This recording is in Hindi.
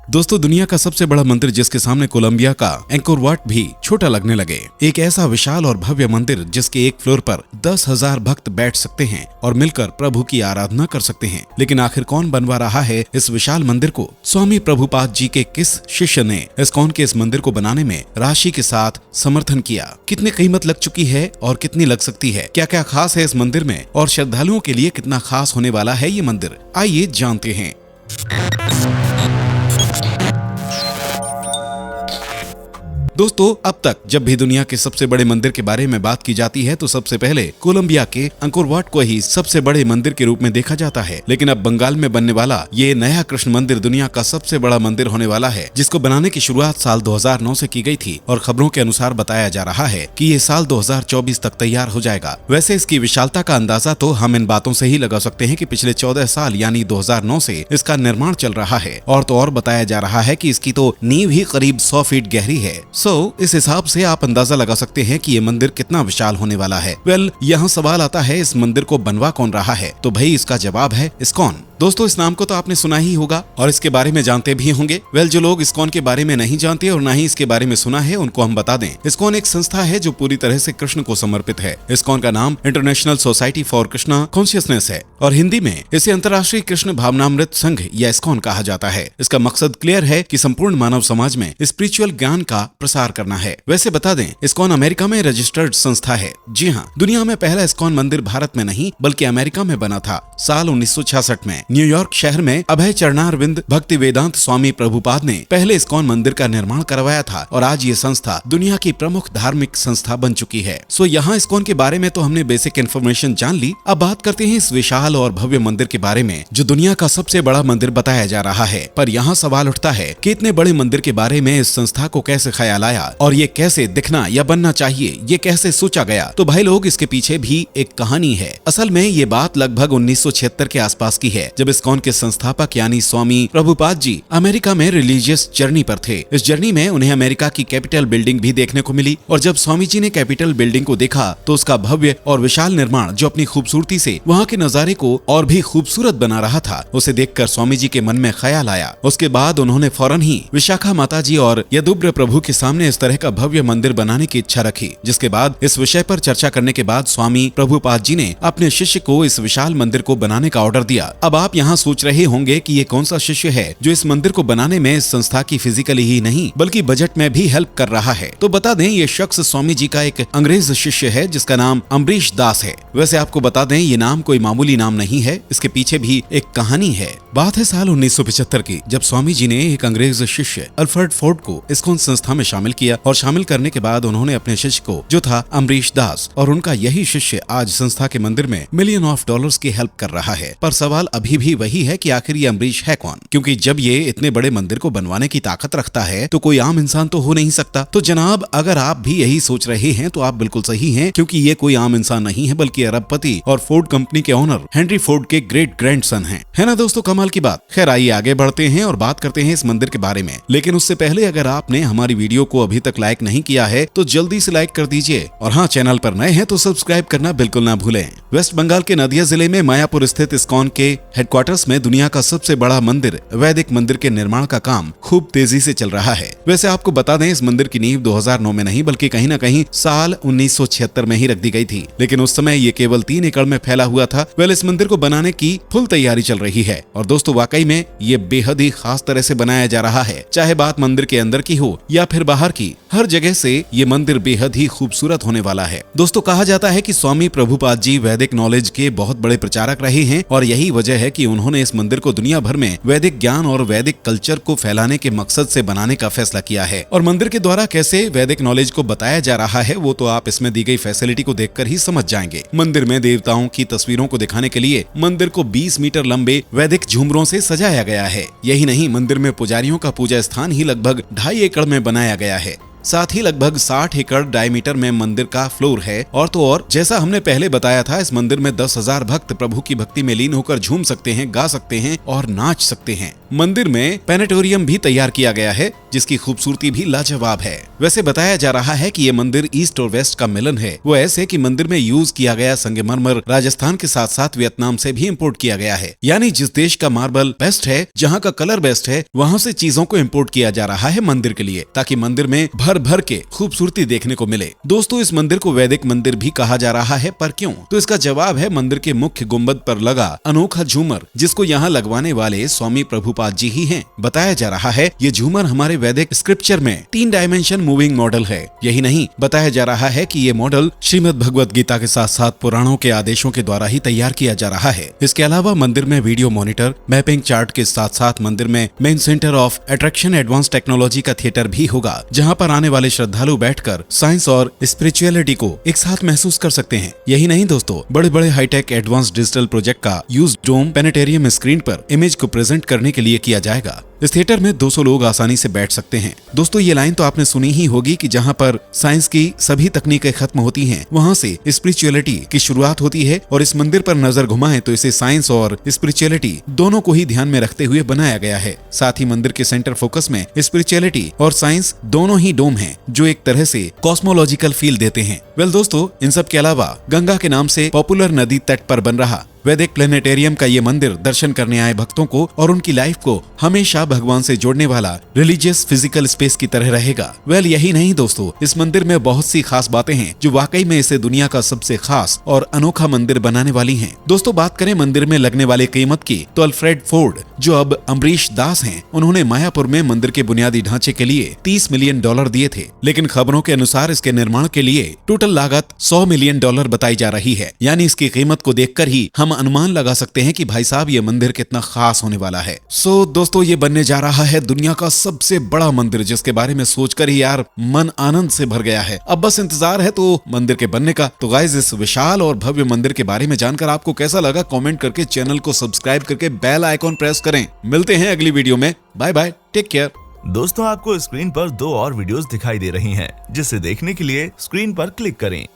दोस्तों, दुनिया का सबसे बड़ा मंदिर जिसके सामने कोलंबिया का एंकोर वाट भी छोटा लगने लगे। एक ऐसा विशाल और भव्य मंदिर जिसके एक फ्लोर पर 10,000 भक्त बैठ सकते हैं और मिलकर प्रभु की आराधना कर सकते हैं। लेकिन आखिर कौन बनवा रहा है इस विशाल मंदिर को? स्वामी प्रभुपाद जी के किस शिष्य ने इस्कॉन के इस मंदिर को बनाने में राशि के साथ समर्थन किया? कितनी कीमत लग चुकी है और कितनी लग सकती है? क्या क्या खास है इस मंदिर में और श्रद्धालुओं के लिए कितना खास होने वाला है ये मंदिर? आइए जानते हैं। दोस्तों, अब तक जब भी दुनिया के सबसे बड़े मंदिर के बारे में बात की जाती है तो सबसे पहले कोलंबिया के अंकोर वाट को ही सबसे बड़े मंदिर के रूप में देखा जाता है। लेकिन अब बंगाल में बनने वाला ये नया कृष्ण मंदिर दुनिया का सबसे बड़ा मंदिर होने वाला है, जिसको बनाने की शुरुआत साल 2009 से की गई थी और खबरों के अनुसार बताया जा रहा है कि ये साल 2024 तक तैयार हो जाएगा। वैसे इसकी विशालता का अंदाजा तो हम इन बातों से ही लगा सकते हैं कि पिछले 14 साल यानी 2009 से इसका निर्माण चल रहा है। और तो और बताया जा रहा है कि इसकी तो नींव ही करीब 100 फीट गहरी है। इस हिसाब से आप अंदाजा लगा सकते हैं कि ये मंदिर कितना विशाल होने वाला है। यहाँ सवाल आता है, इस मंदिर को बनवा कौन रहा है? तो भाई इसका जवाब है इस्कॉन। दोस्तों, इस नाम को तो आपने सुना ही होगा और इसके बारे में जानते भी होंगे। जो लोग इस्कॉन के बारे में नहीं जानते और ना ही इसके बारे में सुना है, उनको हम बता दें। इस्कॉन एक संस्था है जो पूरी तरह से कृष्ण को समर्पित है। इस्कॉन का नाम international society for Krishna consciousness है और हिंदी में इसे अंतर्राष्ट्रीय कृष्ण भावनामृत संघ या इस्कॉन कहा जाता है। इसका मकसद क्लियर है कि संपूर्ण मानव समाज में स्पिरिचुअल ज्ञान का प्रसार करना है। वैसे बता दें, इस्कॉन अमेरिका में रजिस्टर्ड संस्था है। जी हाँ, दुनिया में पहला इस्कॉन मंदिर भारत में नहीं बल्कि अमेरिका में बना था साल 1966 में। न्यूयॉर्क शहर में अभय चरणारविंद भक्ति वेदांत स्वामी प्रभुपाद ने पहले इस्कॉन मंदिर का निर्माण करवाया था और आज ये संस्था दुनिया की प्रमुख धार्मिक संस्था बन चुकी है। यहाँ इस्कॉन के बारे में तो हमने बेसिक इन्फॉर्मेशन जान ली। अब बात करते हैं इस विशाल और भव्य मंदिर के बारे में जो दुनिया का सबसे बड़ा मंदिर बताया जा रहा है। पर यहाँ सवाल उठता है कि इतने बड़े मंदिर के बारे में इस संस्था को कैसे ख्याल आया और ये कैसे दिखना या बनना चाहिए, ये कैसे सोचा गया? तो भाई लोग, इसके पीछे भी एक कहानी है। असल में ये बात लगभग 1976 के आसपास की है, जब इस्कॉन के संस्थापक यानी स्वामी प्रभुपाद जी अमेरिका में रिलीजियस जर्नी पर थे। इस जर्नी में उन्हें अमेरिका की कैपिटल बिल्डिंग भी देखने को मिली और जब स्वामी जी ने कैपिटल बिल्डिंग को देखा तो उसका भव्य और विशाल निर्माण जो अपनी खूबसूरती से वहाँ के नजारे को और भी खूबसूरत बना रहा था, उसे देखकर स्वामी जी के मन में ख्याल आया। उसके बाद उन्होंने फौरन ही विशाखा माता जी और यदुब्र प्रभु के सामने इस तरह का भव्य मंदिर बनाने की इच्छा रखी। जिसके बाद इस विषय पर चर्चा करने के बाद स्वामी प्रभुपाद जी ने अपने शिष्य को इस विशाल मंदिर को बनाने का ऑर्डर दिया। अब आप यहाँ सोच रहे होंगे कि ये कौन सा शिष्य है जो इस मंदिर को बनाने में इस संस्था की फिजिकली ही नहीं बल्कि बजट में भी हेल्प कर रहा है। तो बता दें, ये शख्स स्वामी जी का एक अंग्रेज शिष्य है जिसका नाम अम्बरीश दास है। वैसे आपको बता दें, ये नाम कोई मामूली नाम नहीं है, इसके पीछे भी एक कहानी है। बात है साल 1975 की, जब स्वामी जी ने एक अंग्रेज शिष्य अल्फ्रेड फोर्ड को इस्कॉन संस्था में शामिल किया और शामिल करने के बाद उन्होंने अपने शिष्य को जो था अम्बरीश दास और उनका यही शिष्य आज संस्था के मंदिर में $मिलियन ऑफ डॉलर्स की हेल्प कर रहा है। पर सवाल अभी भी वही है कि आखिर ये अम्बरीश है कौन? क्योंकि जब ये इतने बड़े मंदिर को बनवाने की ताकत रखता है तो कोई आम इंसान तो हो नहीं सकता। तो जनाब, अगर आप भी यही सोच रहे हैं तो आप बिल्कुल सही हैं, क्योंकि ये कोई आम इंसान नहीं है बल्कि अरबपति और फोर्ड कंपनी के ओनर हेनरी फोर्ड के ग्रेट ग्रैंडसन हैं। है ना दोस्तों, कमाल की बात। खैर, आइए आगे बढ़ते हैं और बात करते हैं इस मंदिर के बारे में। लेकिन उससे पहले अगर आपने हमारी वीडियो को अभी तक लाइक नहीं किया है तो जल्दी से लाइक कर दीजिए और हाँ, चैनल पर नए हैं तो सब्सक्राइब करना बिल्कुल ना भूलें। वेस्ट बंगाल के नदिया जिले में मायापुर स्थित इस्कॉन के हेडक्वार्टर्स में दुनिया का सबसे बड़ा मंदिर वैदिक मंदिर के निर्माण का काम खूब तेजी से चल रहा है। वैसे आपको बता दें, इस मंदिर की नींव 2009 में नहीं बल्कि कहीं ना कहीं साल 1976 में ही रख दी गई थी। लेकिन उस समय ये केवल 3 एकड़ में फैला हुआ था। इस मंदिर को बनाने की फुल तैयारी चल रही है और दोस्तों, वाकई में ये बेहद ही खास तरह से बनाया जा रहा है। चाहे बात मंदिर के अंदर की हो या फिर बाहर की, हर जगह से ये मंदिर बेहद ही खूबसूरत होने वाला है। दोस्तों, कहा जाता है कि स्वामी प्रभुपाद जी वैदिक नॉलेज के बहुत बड़े प्रचारक रहे हैं और यही वजह है कि उन्होंने इस मंदिर को दुनिया भर में वैदिक ज्ञान और वैदिक कल्चर को फैलाने के मकसद से बनाने का फैसला किया है। और मंदिर के द्वारा कैसे वैदिक नॉलेज को बताया जा रहा है वो तो आप इसमें दी गई फैसिलिटी को देखकर ही समझ जाएंगे। मंदिर में देवताओं की तस्वीरों को दिखाने के लिए मंदिर को 20 मीटर लंबे वैदिक झूमरों से सजाया गया है। यही नहीं, मंदिर में पुजारियों का पूजा स्थान ही लगभग 2.5 एकड़ में बनाया गया है। साथ ही लगभग 60 एकड़ डायमीटर में मंदिर का फ्लोर है। और तो और जैसा हमने पहले बताया था, इस मंदिर में 10,000 भक्त प्रभु की भक्ति में लीन होकर झूम सकते हैं, गा सकते हैं और नाच सकते हैं। मंदिर में प्लेनेटोरियम भी तैयार किया गया है, जिसकी खूबसूरती भी लाजवाब है। वैसे बताया जा रहा है कि ये मंदिर ईस्ट और वेस्ट का मिलन है। वो ऐसे कि मंदिर में यूज किया गया संगमरमर राजस्थान के साथ साथ वियतनाम से भी इम्पोर्ट किया गया है। यानी जिस देश का मार्बल बेस्ट है, जहाँ का कलर बेस्ट है, वहाँ से चीजों को इम्पोर्ट किया जा रहा है मंदिर के लिए, ताकि मंदिर में भर भर के खूबसूरती देखने को मिले। दोस्तों, इस मंदिर को वैदिक मंदिर भी कहा जा रहा है, पर क्यों? तो इसका जवाब है मंदिर के मुख्य गुंबद पर लगा अनोखा झूमर, जिसको यहाँ लगवाने वाले स्वामी प्रभुपाद जी ही हैं। बताया जा रहा है ये झूमर हमारे वैदिक स्क्रिप्चर में 3 डायमेंशन मूविंग मॉडल है। यही नहीं, बताया जा रहा है कि ये मॉडल श्रीमद् भगवत गीता के साथ साथ पुराणों के आदेशों के द्वारा ही तैयार किया जा रहा है। इसके अलावा मंदिर में वीडियो मॉनिटर, मैपिंग चार्ट के साथ साथ मंदिर में main centre of attraction advance technology का थिएटर भी होगा, जहाँ पर आने वाले श्रद्धालु बैठकर साइंस और स्पिरिचुअलिटी को एक साथ महसूस कर सकते हैं। यही नहीं दोस्तों, बड़े बड़े हाईटेक एडवांस डिजिटल प्रोजेक्ट का यूज डोम प्लेनेटेरियम स्क्रीन पर इमेज को प्रेजेंट करने के लिए किया जाएगा। इस थिएटर में 200 लोग आसानी से बैठ सकते हैं। दोस्तों, ये लाइन तो आपने सुनी ही होगी कि जहाँ पर साइंस की सभी तकनीकें खत्म होती हैं, वहाँ से स्पिरिचुअलिटी की शुरुआत होती है। और इस मंदिर पर नजर घुमाएं तो इसे साइंस और स्पिरिचुअलिटी दोनों को ही ध्यान में रखते हुए बनाया गया है। साथ ही मंदिर के सेंटर फोकस में स्पिरिचुअलिटी और साइंस दोनों ही डोम हैं, जो एक तरह से कॉस्मोलॉजिकल फील देते हैं। वेल दोस्तों, इन सब के अलावा गंगा के नाम से पॉपुलर नदी तट पर बन रहा वैदिक प्लेनेटेरियम का ये मंदिर दर्शन करने आए भक्तों को और उनकी लाइफ को हमेशा भगवान से जोड़ने वाला रिलीजियस फिजिकल स्पेस की तरह रहेगा। वेल यही नहीं दोस्तों, इस मंदिर में बहुत सी खास बातें हैं जो वाकई में इसे दुनिया का सबसे खास और अनोखा मंदिर बनाने वाली हैं। दोस्तों, बात करें मंदिर में लगने वाले कीमत की, तो अल्फ्रेड फोर्ड, जो अब अमरीश दास हैं, उन्होंने मायापुर में मंदिर के बुनियादी ढांचे के लिए $30 मिलियन दिए थे। लेकिन खबरों के अनुसार इसके निर्माण के लिए टोटल लागत $100 मिलियन बताई जा रही है। यानी इसकी कीमत को देखकर ही हम अनुमान लगा सकते हैं कि भाई साहब ये मंदिर कितना खास होने वाला है। सो दोस्तों, ये बनने जा रहा है दुनिया का सबसे बड़ा मंदिर, जिसके बारे में सोचकर ही यार मन आनंद से भर गया है। अब बस इंतजार है तो मंदिर के बनने का। तो गाइस, इस विशाल और भव्य मंदिर के बारे में जानकर आपको कैसा लगा, कमेंट करके चैनल को सब्सक्राइब करके बेल आइकॉन प्रेस करें। मिलते हैं अगली वीडियो में। Bye bye, take care. दोस्तों, आपको स्क्रीन पर 2 और वीडियोस दिखाई दे रही हैं, जिसे देखने के लिए स्क्रीन पर क्लिक करें।